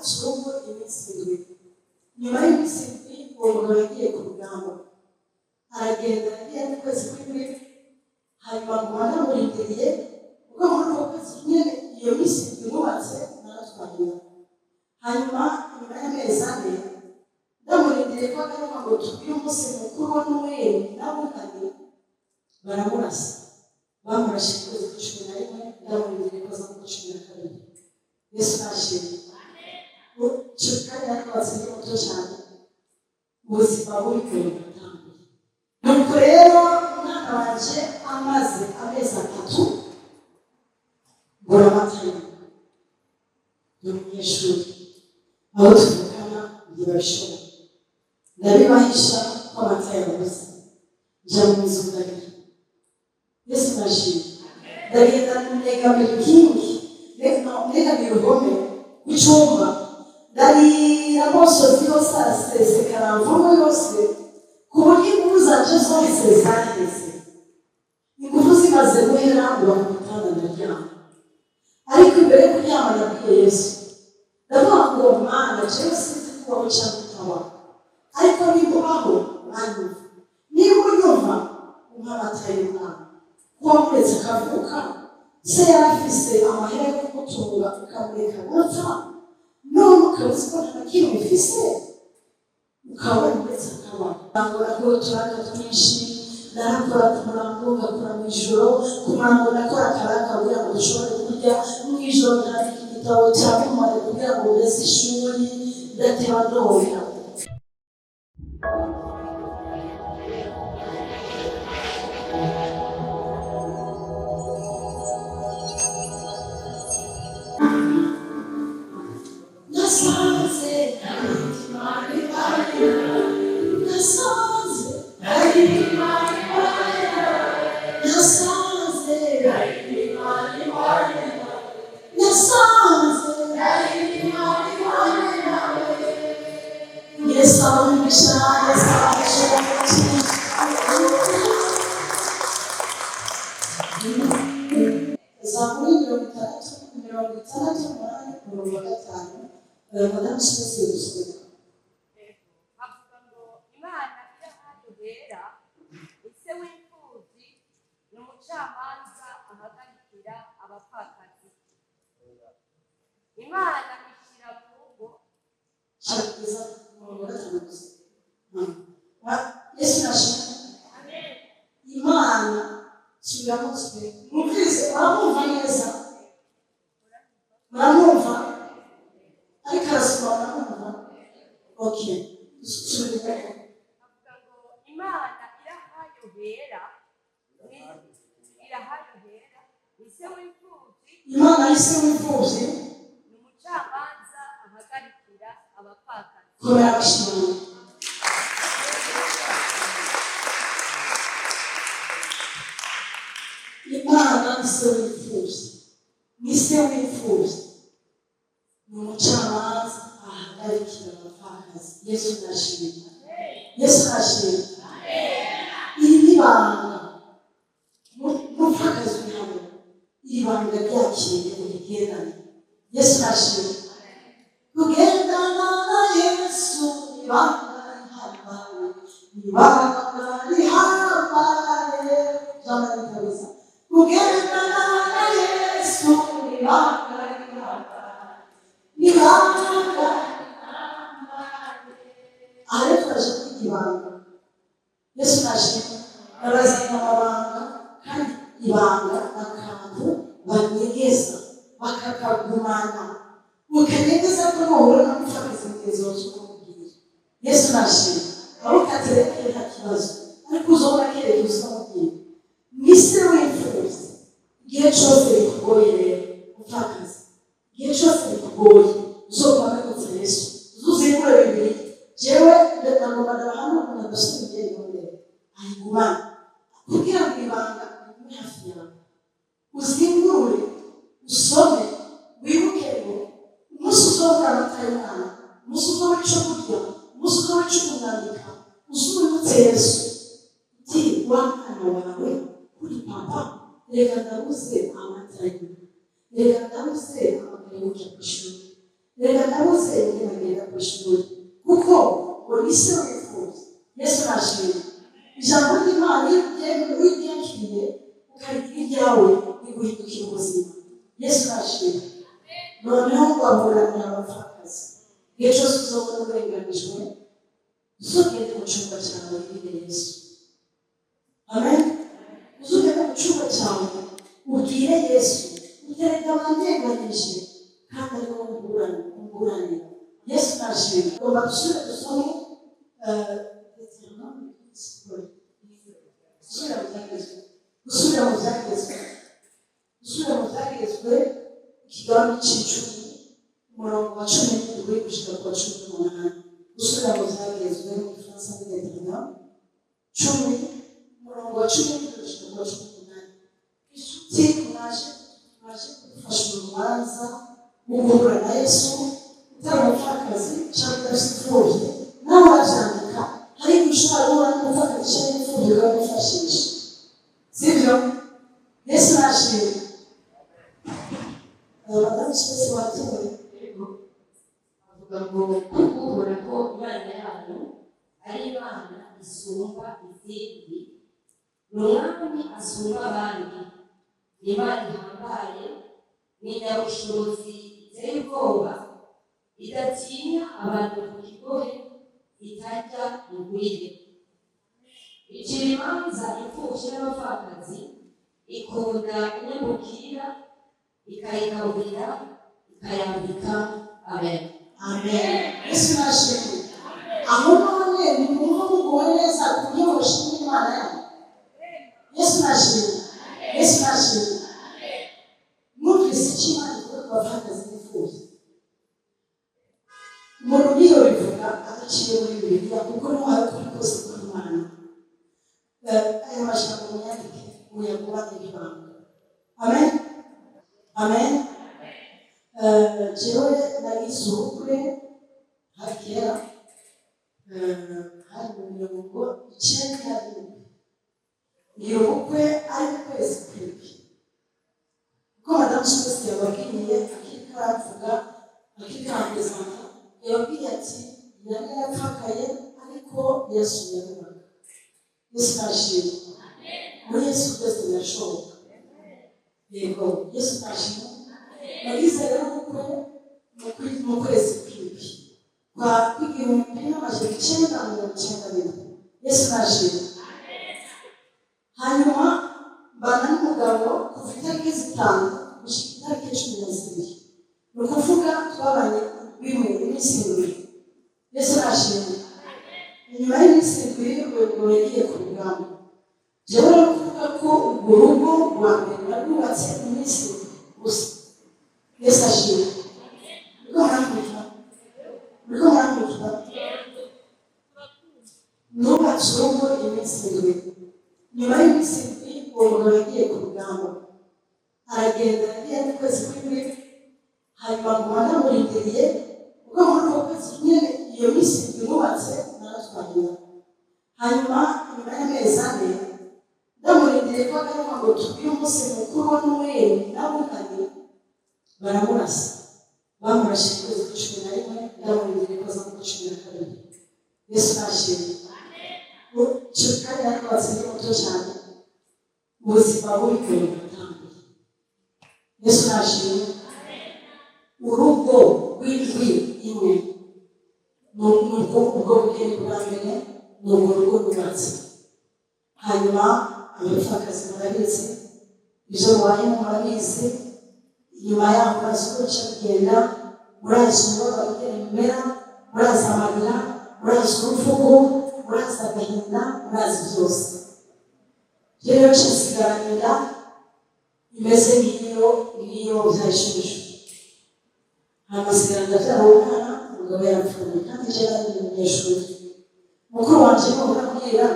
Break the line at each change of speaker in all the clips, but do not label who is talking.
cyumba iminsi nyuma y'iminsi uwo mugabo yagiye ku rugamba aragenda yagiye mu kwezi kw'indwi hanyuma mubana murindiriye ubwo muri uko kwezi nyine iyo minsi yubatse naratwahira hanyuma nyuma y'amezi ane ndamurindiriye ko agaruka ngo tubwire umunsi mukuru wa Noheli n'abukanye baramurasa bamurashe ku kwezi kwa 11 ndamurindiriye ko aza ku 12 Yesu ashimwe cyukari yakoze n'umuto cyane ubuzima buri ku rutambi nuko rero umwana wanje amaze amezi 3 buramatari n'umunyeshuri aho tuvukana ntibashobora ndabibahisha ko amata yabuze nja mu nzu ndagenda Yesu ashimwe ndagenda negamira ikingi negamira uruhome w'icyumba ndarira amosozi yose arasesekara mvugo yose ku buryo ingufu zanje zose zaheze ingufu zimaze guhera ngo bamutanga ndaryama ariko imbere yo kuryama nabwiye Yesu ndavuga ngo Mana jewe sinzi kubaho cyangwa utawa ariko nibubaho mwanyumva niba unyumva umamataye umwana kuba muretse akavuka se yarafise amahera yo kumutunga ukamureka gutya none ukabuze ko nta kintu bifise ukaba muretse akaba nangora ko turaka twinshi narakora kumurango ngakora mu ijoro kumurango nakora akaraka kugira ngo dushobore kurya mu ijoro ndandika igitabo cya Mumare kugira ngo ureze ishuri ndateba ndohera reka nabuze ngenda ku ishuri kuko uri isi wifuza. Yesu nashimye ijambo ry'Imana ryakiriye ukarigira iryawe riguhindukira ubuzima. Yesu nashimye. Noneho waburana abapfakazi igihe cyose uzabona uburenganijwe uzugende mu cyumba cyawe wibwire Yesu. Amen. Uzugende mu cyumba cyawe ubwire Yesu utereka abandenganije kandi ari wowe umburanira. Yesu nashimye. Ugomba gusubira dusome gusubira mu byagezwe ikigabane cy'icumi umurongo wa 17 gushika ku 18. Gusubira mu byagezwe mu Gifaransa n'Igifaransa 10 umurongo wa 17 gushika ku 18. Inshuti mwaje kudufasha urubanza mu guhura na Yesu utari umupfakazi cyangwa udasifuje nawe wabyandika hari gushobora guhura n'umupfakazi cyangwa imfubyi ukamufashisha. Sibyo? Yesu nashimye. Abadamu cyose watowe
avuga ngo guhura ko Imana yanyu ari Imana isumba izindi, n'umwami asumba abandi, Imana ihambaye n'inyabushobozi iteye ubwoba, idatinya abantu ku kigohe, itajya ingwire, icira imanza imfubyi n'abapfakazi, ikunda inyamukira, ikayigaburira, ikayambika. Amen.
Amen. Yesu nashimye. Aho none ni mwumva muguwe neza kuburyo mushimira Imana yanyu. Yesu nashimye. Yesu nashimye. Mwumvise icyo Imana ikora ku bapfakazi n'imfubyi. Umuntu niyo bivuga adaciye muri Bibiliya kuko niho hari ukuri kose kw'Imana. Aya majambo muyandike muyagumane ibanga. Amen. Amen. Jewe nagize ubukwe hari kera hari mu 1997 ngira ubukwe ari mu kwezi kw'indwi kuko madamu Smith yababwiye akikambuza yababwiye ati yari yarapfakaye ariko Yesu yarubaga. Yesu nashimye. Muri Yesu byose birashoboka. Yego Yesu nashimye. Nagize rero ubukwe mu kwezi kw'indwi kwa 1991. Yesu nashimye. Hanyuma mbana n'umugabo kuva itariki 5 gushika itariki 12. Ni ukuvuga twabanye bimwe iminsi 2. Yesu nashimye. Inyuma y'iminsi 2 ubwo yagiye ku rugamba. Jewe no kuvuga ko urwo rugo rwa mbere rwubatse mu minsi gusa. Yesu ashimwe. Muramuka. Nubatse urugo iminsi 2. Nyuma y'iminsi 2 uwo mugabo yagiye ku rugamba. Aragenda yagiye mu kwezi kw'indwi hanyuma ngumana murindiriye ubwo muri uko kwezi nyine iyo minsi 2 nubatse naratwahira. Hanyuma nyuma y'amezi 4 ndamurindiriye ko agaruka ngo tubwire umunsi mukuru wa Noheli n'abungane baramurasa. Bamurashe mu kwezi kwa 11 ndamurindiriye ko aza mu 12. Yesu nashimye. Icyo kandi yakoze ni muto cyane ubuzima bw'ibintu bitangiye. Yesu nashimye. Urugo rw'indwi imwe n'ubwo bugeni bwa mbere ni urwo rugo rwubatse. Hanyuma abapfakazi murabizi ibyo mubayemo murabizi. Nyuma yaho murazi uko bica bigenda, murazi umubabaro ugera imera, murazi amarira, murazi uruvugo, murazi agahinda, murazi byose. Rero nshyigaranira imeze nk'iyo byayishubije. Amasigara ndabyara umwana umugabo yarapfuye kandi je nari umunyeshuri. Mukuru wanje niwe uramubwira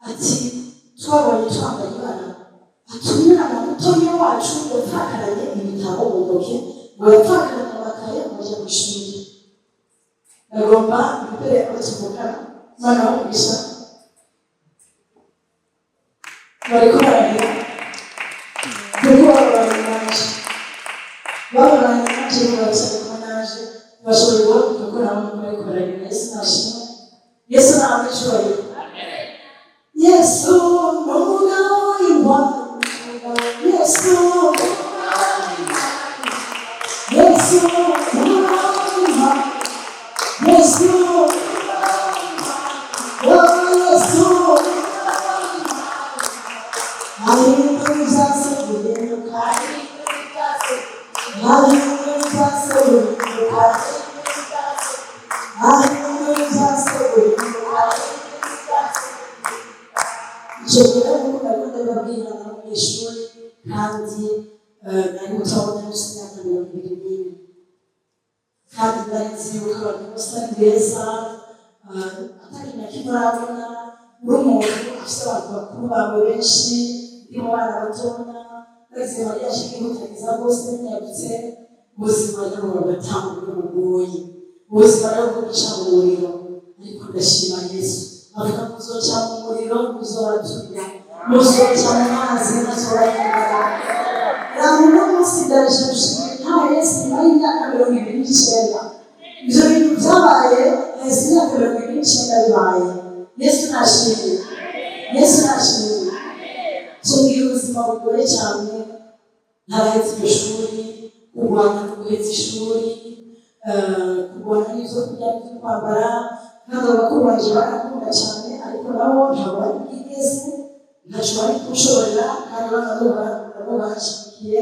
ati twabonye twambaye ibara ati umwana mutoya wacu yapfakaranye ibitabo mu ntoki ngo yapfakaranye amakaye mujya ku ishuri. Agomba imbere abatuvugana mwana w'umugisha bariko bararira kuko babaranye nanje murabisaba ko naje bashoboye guhaguruka ko nabo babikoranye. Yesu nashimwe, Yesu nahabwe icyubahiro. Yesu ni umugabo w'intwari, Yesu Yesu ni umugabo w'intwari, Yesu Yesu ahindura ibyatsi guhinduka, ahindura ibyatsi guhinduka, ahindura ibyatsi guhinduka. Icyo gihe nk'uko gahunda babwira mu ishuri kandi nari gutabona yose imyaka 21 kandi nari nzi yuko abantu bose ari beza atari na kimwe urabona uri umuntu afite abantu bakuru bawe benshi ndi mu bana batonya wese mariya ashaka imutagiza rwose ntinyagutse ubuzima rero bagatanga bugoye ubuzima rero bwo guca mu muriro ariko ndashima Yesu avuga ko uzoca mu muriro uzoraturya muzoca mu mazi muzoraturya raho uno munsi ndaje gushimira nta Yesu nyuma y'imyaka 29 ibyo bintu byabaye hahise imyaka 29 bibaye. Yesu nashimye, Yesu nashimye. Tumbwira ubuzima bugoye cyane ntarahetse ishuri kurwana no guheza ishuri kurwana n'ibyo kurya n'ibyo kwambara kandi abakuru banje barakunda cyane ariko nabo ntabwo bari bwigeze ntacyo bari kushobora kandi nabo barashyigikiye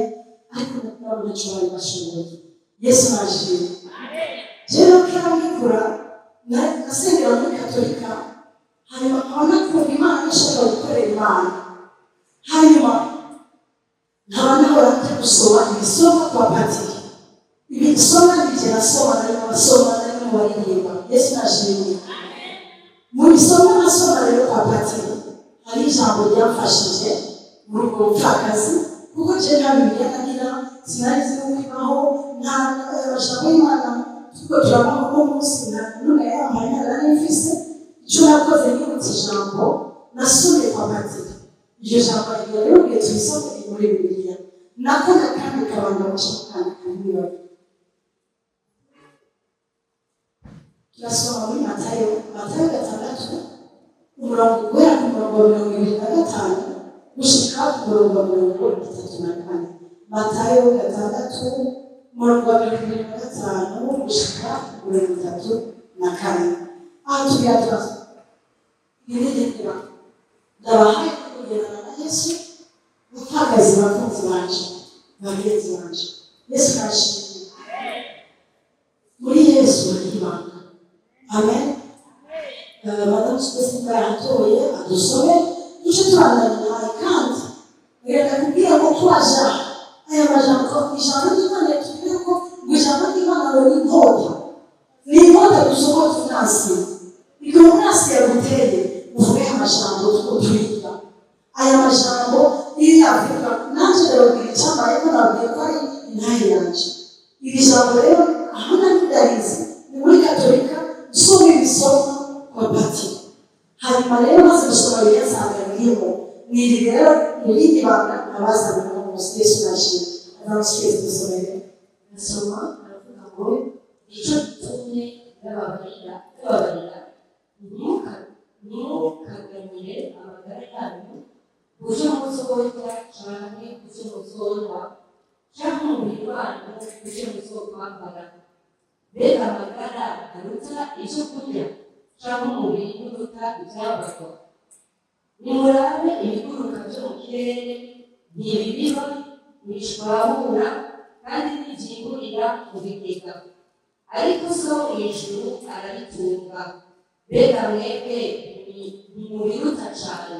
ariko nabo ntacyo bari bashoboye. Yesu nashimye. Rero kirambikura nasengera muri Katolika hanyuma nkabona kumva Imana nishaka gukorera Imana hanyuma nkaba nahora njya gusoma ibisomo kwa patiri ibisoma nibyo nasoma narimo basoma narimo baririmba. Yesu nashimye. Mu bisomo nasoma rero kwa patiri hari ijambo ryamfashije muri ubwo bupfakazi kuko je nta Bibiliya nagira sinari nzi kwibaho nta bajambo y'Imana tuko turabaho ko munsi none yampaye nari mfise icyo nakoze n'ibutse ijambo nasomye kwa patiri. Iryo jambo rero ryo twisome muri Bibiliya nakora kandi kabanda gushakana kanyiwe. Turasoma muri Matayo 6 umurongo guhera ku murongo wa 25 gushika ku murongo wa 34. Matayo 6 umurongo wa 25 gushika ku 34. Atuyatwa nirindira ndabahaye kugerana na Yesu utagaze bakunzi banje bagenzi banje. Yesu nashimye. Muri Yesu haribanga. Amen. Madame Spesifa yatoye adusome duce turangana kandi reka kubwira ko twaja aya majambo ijambo ry'Imana tubwira ko ijambo ry'Imana ni nkota ni nkota dusohoza nasi iko nasi yaguteye uvuge amajambo tukutwiga aya majambo iri Afrika nanje rero bicambaye ko nabwiye ko ari intahe yanje. Iri jambo rero aho nandarize ni muri Katolika nsoma ibisomo kwa patiri hanyuma rero maze gusoma biyasanganyemo n'iri rero n'irindi banga abazana no munsi. Yesu nashimye. Abashyitsi dusomere nasoma aravuga ngo icyo gitumye bababarira ntimukaganyire amagara yanyu uje muzohora canke uje muzohora canke umubiri wanyu uje muzokwambara. Mbega amagara aruta icyo kurya canke umubiri uruta ivyambarwa? Nimurabe ibiguruka vyo mu kirere ntibibiba ntibishwabura kandi ntivyimburira mu bigega ariko so mw'ijuru arabitunga. Mbega mwebwe ntimubiruta cane?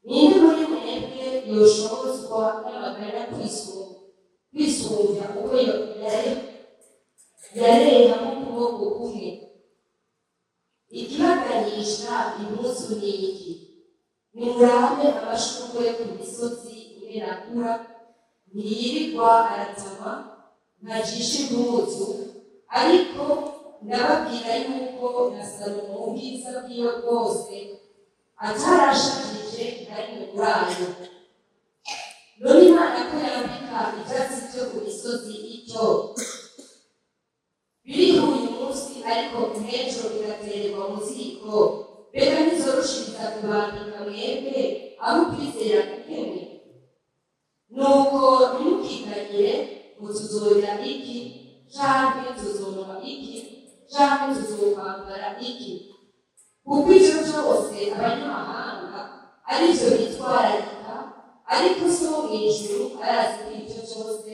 Ninde muri mwebwe yoshobozwa n'amagara kwisumvya uko yareha n'ukuboko kumwe? Ikibaganisha impuzu ni iki? Nimurabe amashurwe ku misozi imerakura ntiyirirwa aratama ntajisha impuzu, ariko ndababwira yuko na Salomo mu bwiza bwiwe bwose atarashajije ariko kurayo. None Imana ko yambika ivyatsi vyo ku misozi ityo biri
ariko nk'ejo bigatererwa mu ziko, mbega ntizoroshiriza kubandika mwebwe abo kwizera kw'ihene? Nuko ntimukiganyire ngo tuzorya iki, canke tuzonywa iki, canke tuzokwambara iki, kuko ivyo vyose abanyamahanga ari vyo bitwararika, ariko so mw'ijuru arazi ko ivyo vyose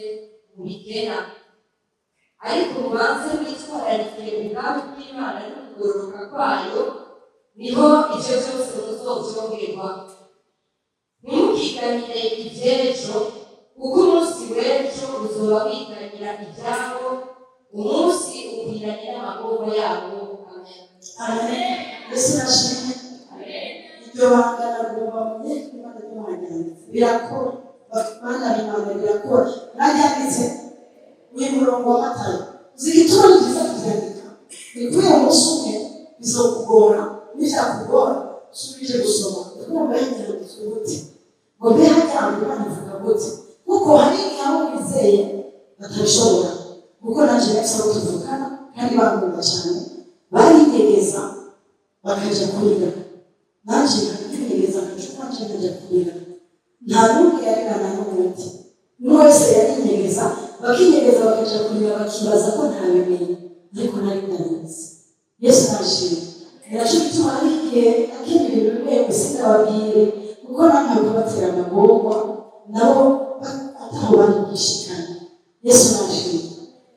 mubigena. Ariko mubanze mwitwararike ubwami bw'Imana n'ukugororoka kwayo, niho ivyo vyose muzovyongerwa. Ntimukiganyire ivy'ejo, kuko umunsi w'ejo uzoba wiganyira ivyabo, umunsi ukwiranye n'amagorwa yabo. Amen.
Amen. Yesu nashimye. Iryo banga nagomba munye Imana y'Imana birakora, bana b'Imana birakora. Naryanditse uyu murongo wa Matayo, zigituma nziza kuvyandika, ni kubera umunsi umwe bizokugora, nivyakugora usubije gusoma ukumva yanditse gute, ngo mbe hajyamwe Imana ivuga gute, kuko hari abo bizeye batabishobora, kuko nanje nafise abo tuvukana kandi bankunda cyane, barinyegeza bakaja kurira, nanje nkakinyegeza nkacupa nje nkaja kurira, nta n'umwe yarigana n'ubundi, umwe wese yarinyegeza bakinyegeza bakaja kurira, bakibaza ko ntabimenye, ariko nari ndabizi. Yesu nashimye. Ninaco gituma hari igihe akiri ibintu bimwe sindababwire, kuko namwe kubatera amagorwa nabo ataho barigishikana. Yesu nashimye.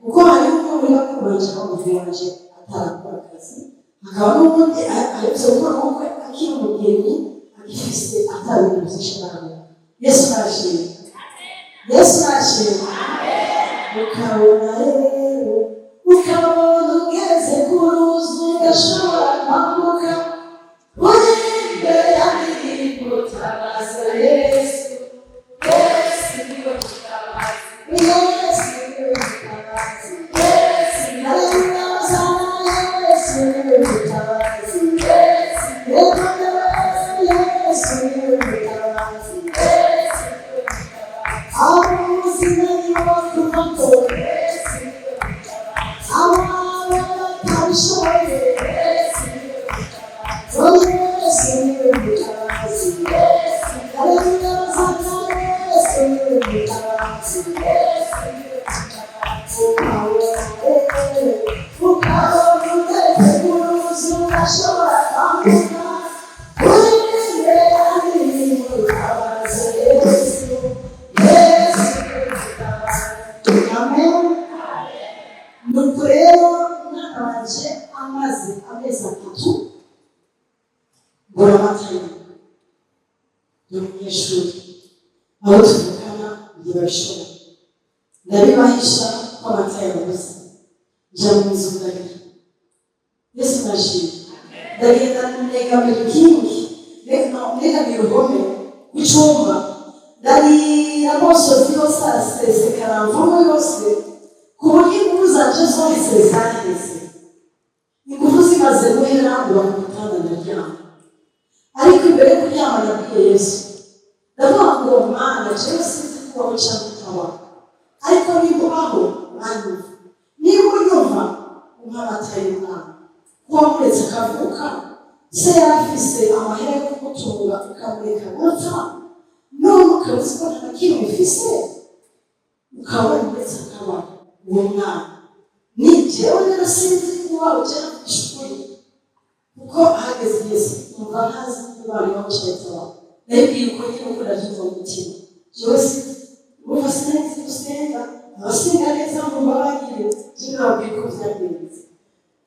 Kuko hari umwe muri bamwe banje bamuvuye wanje atarakora akazi, hakaba n'ubundi arivyo gukora nk'uko akiri umugeni agifise atabintu vy'ishobora. Yesu nashimye. Yesu nashimye. Ukabona rero, ukabona ugeze ku ruzi ugashobora kwambuka, uri imbere y'amirimbo utabaza Yesu. Yesu niwe mutabazi, Yesu niwe mutabazi, Yesu niwe mutabazi, Yesu niwe mutabazi, Yesu niwe mutabazi, Yesu niwe mutabazi, Yesu niwe mutabazi. Abuzima niwo kuvatora, Yesu niwe mutabazi. Abana batabishoboye, Yesu niwe mutabazi, oh Yesu niwe mutabazi, Yesu niwe mutabazi, Yesu niwe mutabazi, Yesu niwe mutabazi. Ukabona ugeze ku ruzi ugashobora kwambuka, uri imbere y'amirimbo utabaza Yesu. Yesu niwe mutabazi. Amen. Nuko rero umwana wanje amaze amezi 3 mbona Matayo ni umunyeshuri, aho tuvukana ntibabishobora, ndabibahisha ko Matayo yabuze, nja mu nzu ndagira. Yesu nashimye. Ndagenda negamira ikingi, negamira uruhome rw'icumba, ndarira amosozi yose arasesekara mvumo yose, ku buryo ingufu zanje zose zaheze, ingufu zimaze guhera ngo bakutana ndaryama. Ariko imbere yo kuryama nabwiye Yesu, ndavuga ngo Mana jewe sinzi kubaho cyangwa utabaho, ariko niba ubaho uranyumva, niba unyumva umpa Matayo umwana, kuba muretse akavuka, se yari afise amahera yo kumutunga ukamureka gupfa, none ukaba uzi ko nta kintu bifise, ukaba muretse akabaho uwo mwana. Ni jewe rero sinzi kubaho cyangwa ishukuri, kuko hageze Yesu numva ntazi kubana n'abashayitsi babo, nabibwiye uko nyine uko ndavyumva mu mutima. Jewe sinzi, urumva sinzi gusenga, abasenga neza ngo mbabarire, jewe nababwiye uko vyagenze.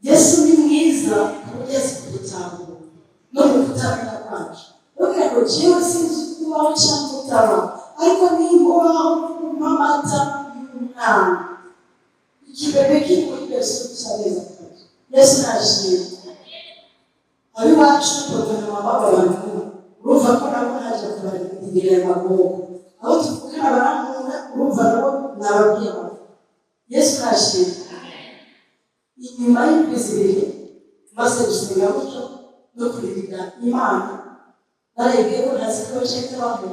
Yesu ni mwiza ku buryo azi kudutahura no mu kutamenya kwacu. Ubwira ngo jewe sinzi kubaho cyangwa utabaho, ariko nimba ubaho umpa amata y'umwana, ikibebe kiri muri Yesu cyabeza kwacu. Yesu nashimye. Abiwacu tuvugana abantu, urumva ko nabo ntaje kubarindira amagorwa, aho tuvukana barankunda, urumva nabo nababwiye abantu. Yesu nashimye. Inyuma y'indwi zibiri maze gusenga gutyo no kuririra Imana, narebye ko ntazi ko cyabaho.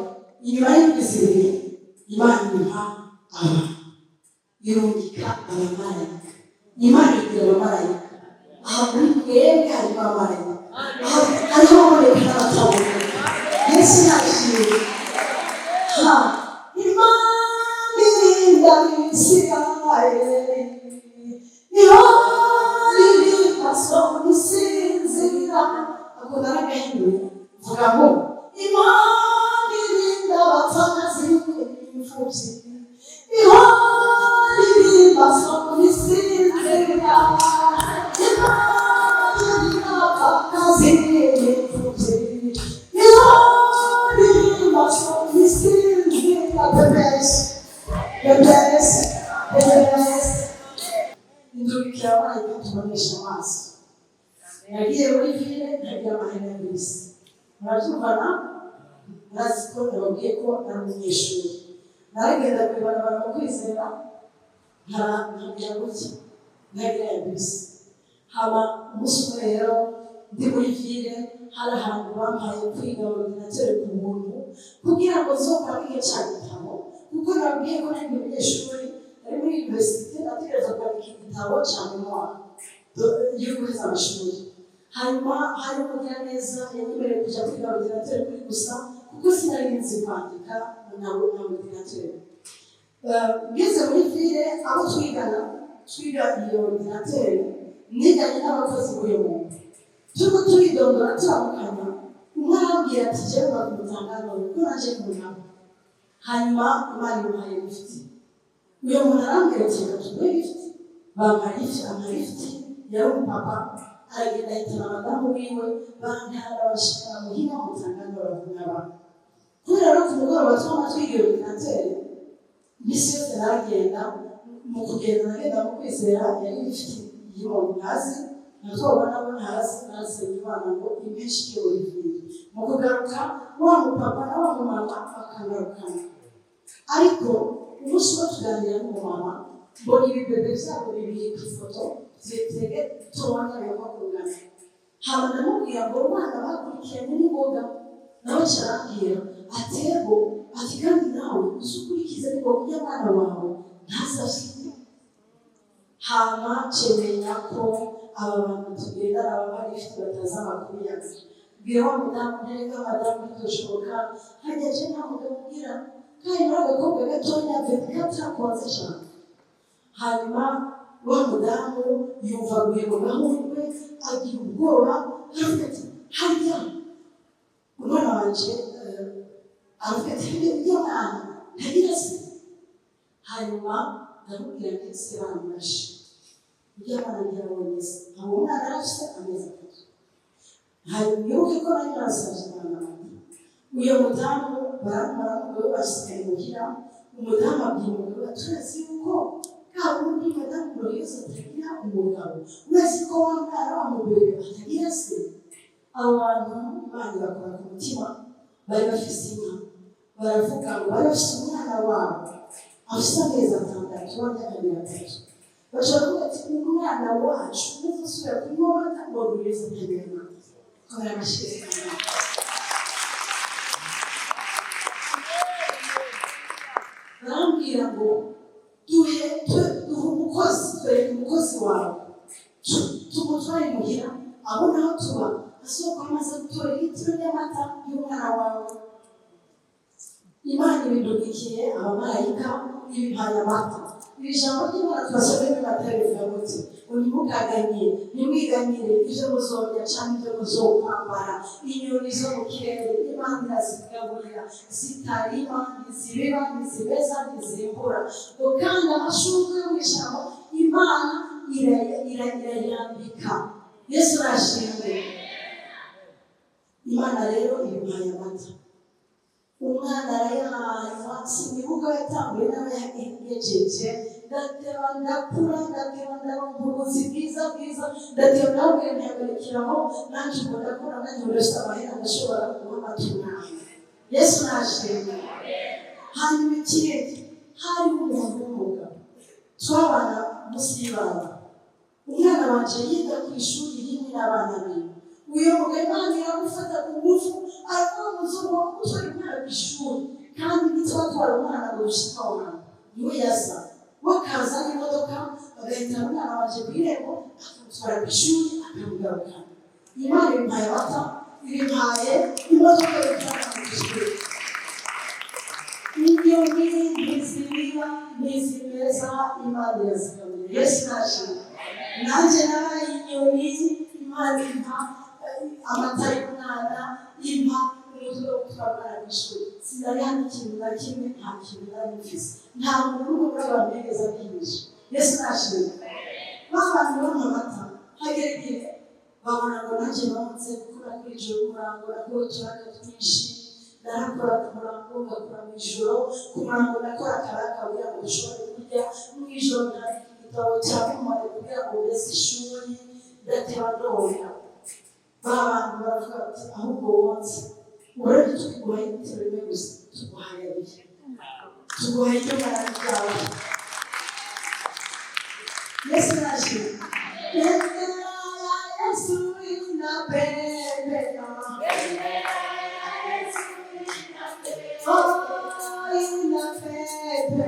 Inyuma y'indwi zibiri Imana impa abantu, irungika abamarayika. Imana igira abamarayika muri mwebwe harimo amarembo hariho aboneka n'abatabona. Yesu nashimye. Imana irinda Isirayeli ihora soma isinzira. Ako naragahinduye vuga ngo Imana irinda abapfakazi n'imfubyi ihora irinda soma isinzira. Imana irinda abapfakazi n'imfubyi ihora irinda soma isinzira. Bebesi indubikira abaye tubonesha amaso. Nagiye muri vile ntagira amahene y'ibisi. Murabyumvana? Murazi ko nababwiye ko ari umunyeshuri. Naragenda kwibarabara mu kwizera nkagira gutya ntagira y'ibisi. Haba umunsi umwe rero ndi muri vile hari ahantu bampaye kwiga ordinateur ku buntu kugira ngo nzokora igihe cya gitabo, kuko nababwiye ko nari umunyeshuri ari muri universite nategereza kwandika igitabo cya memoire yo guheza amashuri. Hanyuma hari umugira neza yanyemereye kujya kwiga ordinateur kuri gusa kuko sinari nzi kwandika na ordinateur. Ngeze muri vile aho twiga iyo ordinateur niganye n'abakozi b'uyu muntu. Turiko turidondora turamukanya, umwe arambwira ati jewe bakumutangano kuko naje kumutanga. Hanyuma Imana imuhaye lift. Uyo muntu arambwira ati reka tugure lift. Bampa lift yari umupapa aragenda ahitana abadamu biwe bantara bashikana muhira mutangano baravunaba. Kubera rero ku mugoroba twama twiga ordinateur misi yose naragenda mu kugenda nagenda mu kwizera yari lift y'umuntu ntazi natwoba nabo ntazi nasenga Imana ngo impeshi y'urivire mu kugaruka wa mupapa na wa mumama bakangarukana. Ariko umunsi wo tuganira n'umumama mbona ibibebe byabo bibiri ku ifoto zitege tubona bakungana. Hama ndamubwira ngo umwana bakurikiranye n'ingoga nawe cyarambwira atego ati kandi nawe usukurikize n'ingoga y'abana wawe ntazafite. Hama cemenya ko aba bantu tugendana baba bifite batazi amakuru yacu. Bwira wa mudamu ntereka madamu bitoshoboka hajya je nta mugabo ubwira kandi muri agakobwa gatonya vedikata akonze cyane. Hanyuma wa mudamu yumva aguye mu gahundwe agira ubwoba aravuga ati harya umwana wanje aravuga ati iyo mwana ntagira se. Hanyuma ndamubwira nti se bamurashe iyo abana ntiyabonye se abo umwana arafise amezi 3. Hanyuma wibuke ko nanjye nasabye umwana wanjye. Uyo mudamu baramugabo bashyize muhira umudamu abwira umugabo turazi yuko wundi madamu Glorieuse atagira umugabo, urazi ko wa mwana wa mubebe atagira se. Abo bantu Imana bakora ku mutima bari bafise inka baravuga ngo bari bafise umwana wabo afise amezi 6 w'imyaka 3. Bashobora ati umwana wacu uzosubira kumubona ngo Glorieuse atagira umwana. Kora amashyi. Barambwira ngo duhe umukozi wawe tumutware muhira aho naho tuba asohoka amaze gutora litiro y'amata y'umwana wawe. Imana ibidukiye abamarayika ibimpaye amata. Iri jambo ry'Imana twasomye mu Matayo rivuga ngo ntimwiganyire ibyo muzorya cyangwa ibyo muzokwambara. Inyoni zo mu kirere Imana irazigaburira, zitarima, ntizibiba, ntizibeza, ntizimbura. Ngo kandi amashurwe yo mu ijambo Imana irayambika. Yesu arashimwe. Imana rero ibimpaye amata. Umwana arayahanywa sinibuka yatambuye n'abayagejeje ndateba ndakura ndateba ndaronka ubuzi bwiza ndateba ndabwira ntihagarikiraho nanjye ubwo ndakura nanjye urasa amahera ndashobora kuba amatunani. Yesu nashimwe. Hanyuma ikindi hariho umuntu w'umugabo twabana munsi y'ibanga. Umwana wanje yiga ku ishuri rimwe n'abana biwe. Uyo mugabo Imana iramufata ku ngufu aravuga muzungu wamutwara umwana ku ishuri kandi nitwatwara umwana ngo rushika wanjye niwe yasa wakaza n'imodoka bagahitana umwana wanje ku irembo akamutwara ku ishuri akamugarukana. Imana impaye amata, ibimpaye imodoka y'itanga mu ishuri. Inyoni ntiziriba ntizimeza, Imana irazigaburira. Yesu nashimye. Nanjye nabaye inyoni, Imana impa amata y'umwana, impa umutwe wo gutwara mu ishuri. Sinari hano ikintu na kimwe, nta kintu nari mfise, nta muntu n'umwe abantu bigeze abihisha. Yesu nashimye. Abantu bampa amata, hagera igihe babona ngo nanjye bamaze gukora kuri ijoro umurango, nakora uturaka twinshi, narakora ku murango, ngakora mu ijoro, ku murango nakora akaraka kugira ngo dushobore kurya, mu ijoro nandika igitabo cya mumare kugira ngo mbese ishuri ndateba ndorera. Ba bantu baravuga bati ahubwo wonse urebe tuguhaye ibitero bimwe gusa, tuguhaye abiri, tuguhaye ibyo marana byawe. Yesu nashimye. Yesu inapendeza, oh inapendeza,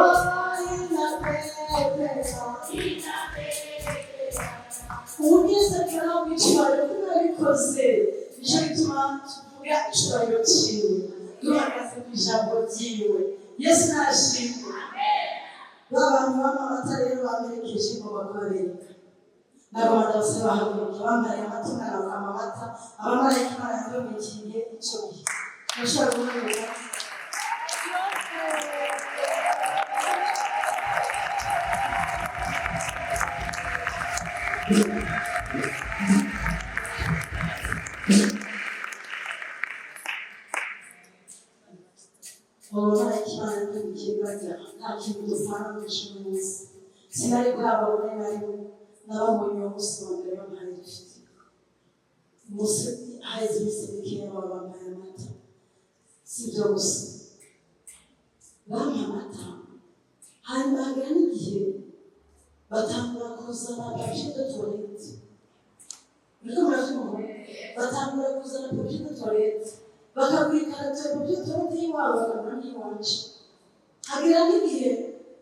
oh inapendeza. Ugeze kera w'icyubahiro kubabikoze, nicyo bituma tuvuga icyubahiro cyiwe, duhagaze ku ijambo ryiwe. Yesu nashimye. Abantu bampa amata rero bamerekeje ngo babereka. N'abandi bose bahaguruka bambaye amata, umwana bakama amata, abamarayika barayamurikiye icyo gihe. Nashobora kumwereka abamarayika barayamurikiye bajya nta kintu dupfana menshi n'umunsi. Sinari bwababone na rimwe, nababonye uwo munsi wa mbere bampaye rifite. Umunsi haheze iminsi mikeya baba bambaye amata. Si ibyo gusa, bampa amata, hanyuma hagera n'igihe batangura kuzana papier de toilette. Uriko muravyumva? Batangura kuzana papier de toilette, bakagura ikarito ya papier de toilette y'iwabo bakagura n'iyiwanje. Hagera n'igihe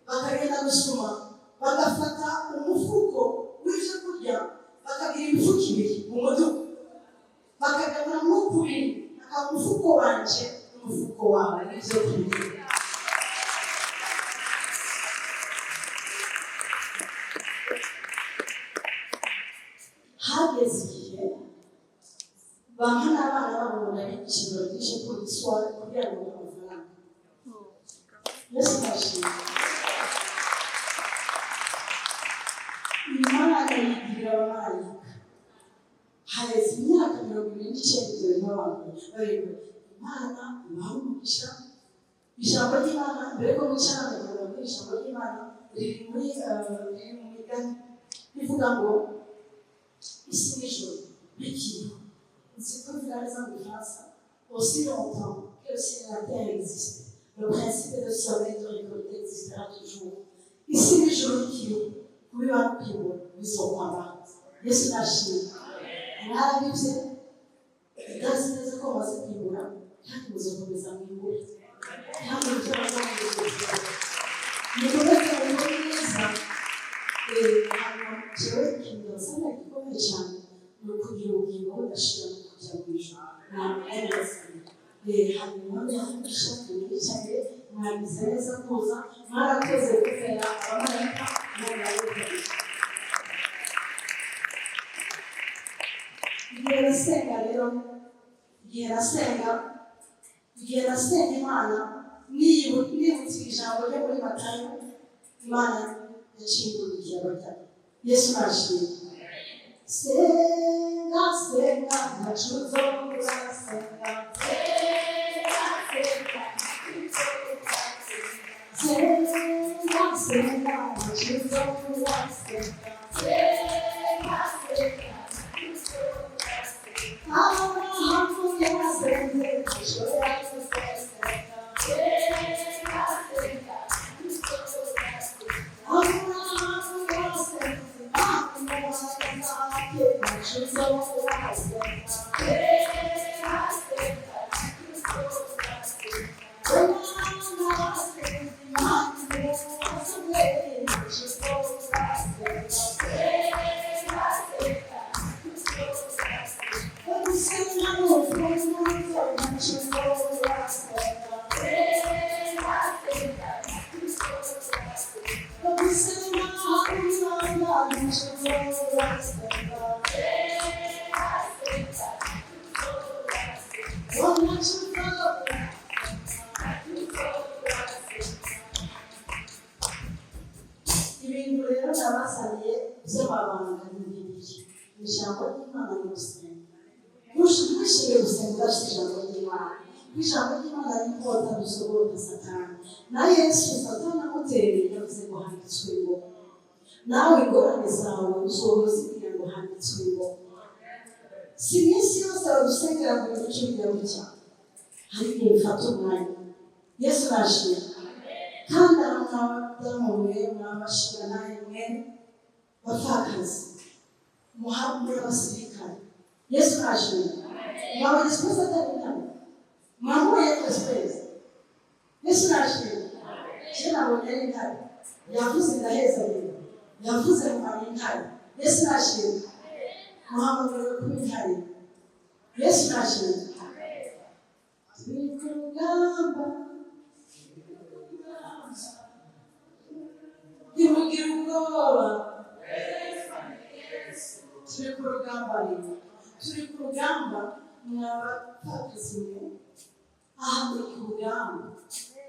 bakagenda gusuma, bagafata umufuko w'ivyo kurya, bakagira imifuko ibiri mu mudugu, bakagabura mu kubiri, akaba umufuko wanje n'umufuko wawe n'ivyo kurya. Hageze igihe bampa n'abana babo barabigisha byinshi kuri swari kugira ngo amafaranga. Yesu nashimye. Imana yigirira abamarayika. Hageze imyaka 29 n'abantu barimo Imana ibaha umugisha. Ijambo ry'Imana mbere ko mucyana ngo ijambo ry'Imana riri mu migani bivuga ngo isi n'ijoro bikiriho. C'est comme la raison de France, aussi longtemps que si la terre existe, le principe de sommeil de récolter existera toujours. Ici les jours qui kubiba kwibo bizokwama. Yesu nashimye. Narabivye ndazi neza ko maze kwibura kandi muzokomeza mwibura. Kandi icyo bazamuza nikomeze mu neza hanyuma jewe kindasana gikomeye cyane ni ukugira ubugingo budashira no kujya mu ijuru. Hanyuma yahishaka yicaye mwagize neza kuza mwarakoze kubera abamarayika igihe nasenga rero, igihe nasenga Imana nibutse ijambo ryo muri Matayo, Imana yacinguriye abajya. Yesu nashimye. Senga senga ntacuzobura, senga senga senga ntacuzobura, Abrahamu yasenze ashobora gusenga. Abrahamu yasenze ibintu rero nabasaniye by'amabanga n'ibindi ijambo ry'Imana ni gusenga ntushimire gusenga udafite ijambo ry'Imana ijambo ry'Imana ni inkota dusogota Satani na Yesu Satani amutereye yavuze ngo handitswe ngo nawe ingorane zawe uzohora uzibwira ngo handitswe ngo si iminsi yose badusengera ngo ibice bijya gutya hari igihe bifata umwanya Yesu nashimye kandi abadamu mwe mwabashira nawe mwe bapfakazi muhabwe abasirikare Yesu nashimye mwabageze kuri Satani nawe mwamuye kwesipeza Yesu nashimye kera nabonye ari intare yavuze ndaheza rero yavuze ngo ari intare Yesu nashimye muhamagariwe kuba intare Yesu nashimye turi ku rugamba ntimugire ubwoba turi ku rugamba rimwe turi ku rugamba mwabapfakazi mwe aha muri ku rugamba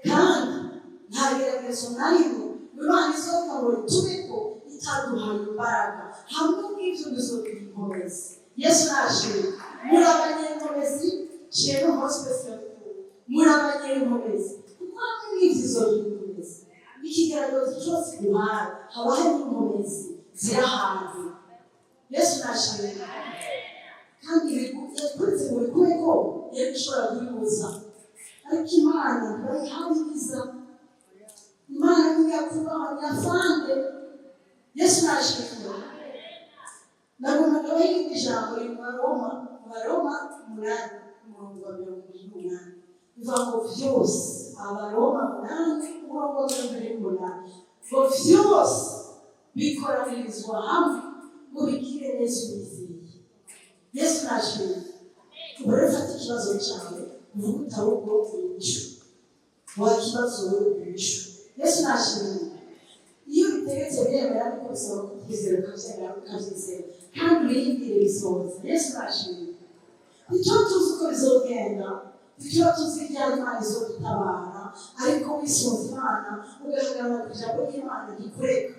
kandi nta geragezo na rimwe Imana izoka ngo tubeko itaduhaye imbaraga hamwe n'ibyo bizogira inkomezi Yesu nashimye muri abanyenkomezi shero hospitali muri abanyenkomezi kuko hamwe n'ibyo izogira inkomezi ikigaragazo cyose guhaye haba hari inkomezi zirahanze Yesu nashimye kandi yakuretse ngo bikube ko yari ishobora kubibuza ariko Imana ntibayihabiriza Imana ntiyakubaho nyafande Yesu nashimye nabonaga bahinga ijambo mu Baroma 8:28 bivuga ngo byose Abaroma 8:28 ngo byose bikoranirizwa hamwe ngo bigire neza ubizeye Yesu nashimye urafata ikibazo cyawe uvuga utabwo inyishu wakibazo w'ibishu Yesu nashimye iyo bitegetse byemera ariko bisaba kutizera ukabyizera kandi urindire bisohoza Yesu nashimye icyo tuzi uko bizogenda icyo tuzi ibyari Imana izodutabara ariko wisunze Imana ugahagarara ku ijambo ry'Imana ntikureka